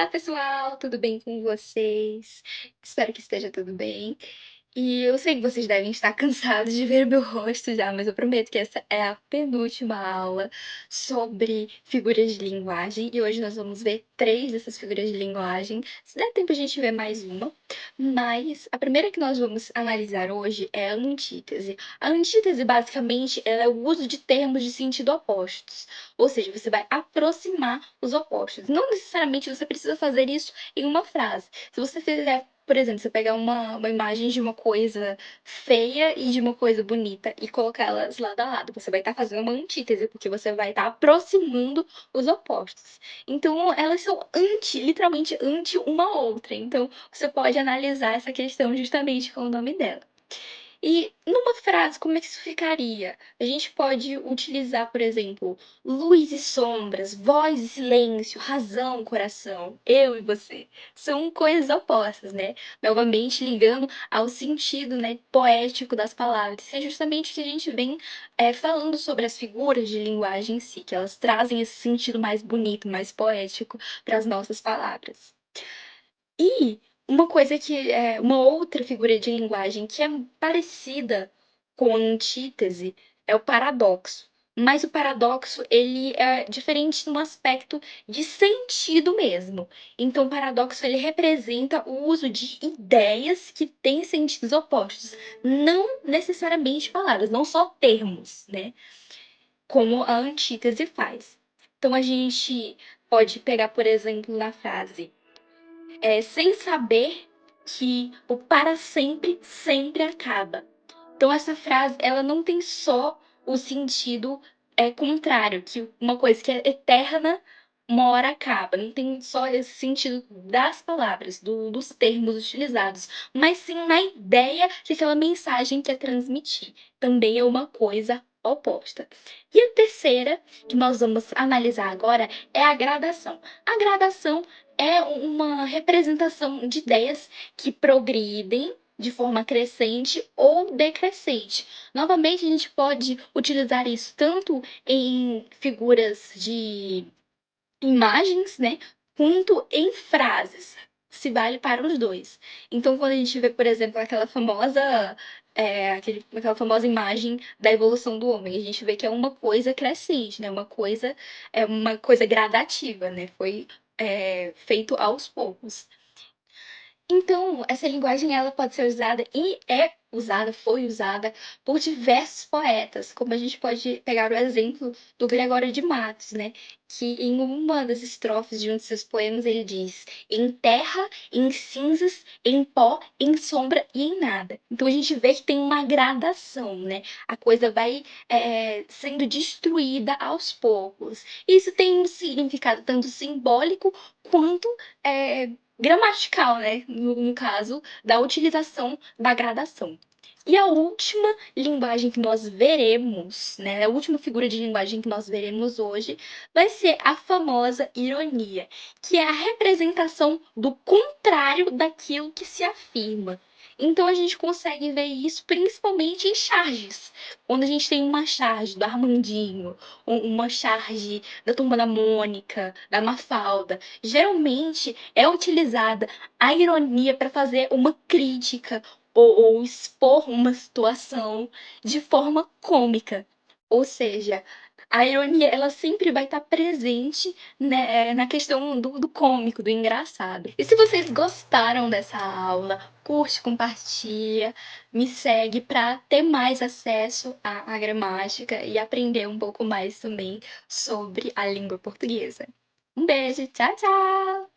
Olá, pessoal, tudo bem com vocês? Espero que esteja tudo bem. E eu sei que vocês devem estar cansados de ver meu rosto já, mas eu prometo que essa é a penúltima aula sobre figuras de linguagem. E hoje nós vamos ver três dessas figuras de linguagem. Se der tempo, a gente vê mais uma. Mas a primeira que nós vamos analisar hoje é a antítese. A antítese, basicamente, ela é o uso de termos de sentido opostos. Ou seja, você vai aproximar os opostos. Não necessariamente você precisa fazer isso em uma frase. Se você fizer, por exemplo, você pegar uma imagem de uma coisa feia e de uma coisa bonita e colocar elas lado a lado, você vai estar fazendo uma antítese, porque você vai estar aproximando os opostos. Então, elas são literalmente anti uma outra. Então, você pode analisar essa questão justamente com o nome dela. E numa frase, como é que isso ficaria? A gente pode utilizar, por exemplo, luz e sombras, voz e silêncio, razão, coração, eu e você. São coisas opostas, né? Novamente ligando ao sentido, né, poético das palavras. É justamente o que a gente vem falando sobre as figuras de linguagem em si, que elas trazem esse sentido mais bonito, mais poético para as nossas palavras. E uma coisa que é uma outra figura de linguagem que é parecida com a antítese é o paradoxo. Mas o paradoxo, ele é diferente no aspecto de sentido mesmo. Então, o paradoxo, ele representa o uso de ideias que têm sentidos opostos, não necessariamente palavras, não só termos, né? Como a antítese faz. Então, a gente pode pegar, por exemplo, na frase sem saber que o para sempre sempre acaba. Então essa frase, ela não tem só o sentido contrário, que uma coisa que é eterna uma hora acaba. Não tem só esse sentido das palavras, dos termos utilizados, mas sim na ideia que aquela mensagem quer transmitir. Também é uma coisa oposta. E a terceira, que nós vamos analisar agora, é a gradação. A gradação é uma representação de ideias que progridem de forma crescente ou decrescente. Novamente, a gente pode utilizar isso tanto em figuras de imagens, né, quanto em frases. Se vale para os dois. Então, quando a gente vê, por exemplo, aquela famosa imagem da evolução do homem, a gente vê que é uma coisa crescente, né? Uma coisa gradativa, né? Foi feito aos poucos. Então, essa linguagem ela pode ser usada e é usada, foi usada por diversos poetas, como a gente pode pegar o exemplo do Gregório de Matos, né? Que em uma das estrofes de um de seus poemas ele diz: em terra, em cinzas, em pó, em sombra e em nada. Então a gente vê que tem uma gradação, né? A coisa vai sendo destruída aos poucos. Isso tem um significado tanto simbólico quanto é, gramatical, né? No caso da utilização da gradação. E a última linguagem que nós veremos, né? A última figura de linguagem que nós veremos hoje vai ser a famosa ironia, que é a representação do contrário daquilo que se afirma. Então a gente consegue ver isso principalmente em charges. Quando a gente tem uma charge do Armandinho, uma charge da Turma da Mônica, da Mafalda, geralmente é utilizada a ironia para fazer uma crítica ou expor uma situação de forma cômica. Ou seja, a ironia ela sempre vai estar presente, né, na questão do cômico, do engraçado. E se vocês gostaram dessa aula, curte, compartilha, me segue para ter mais acesso à gramática e aprender um pouco mais também sobre a língua portuguesa. Um beijo, tchau, tchau!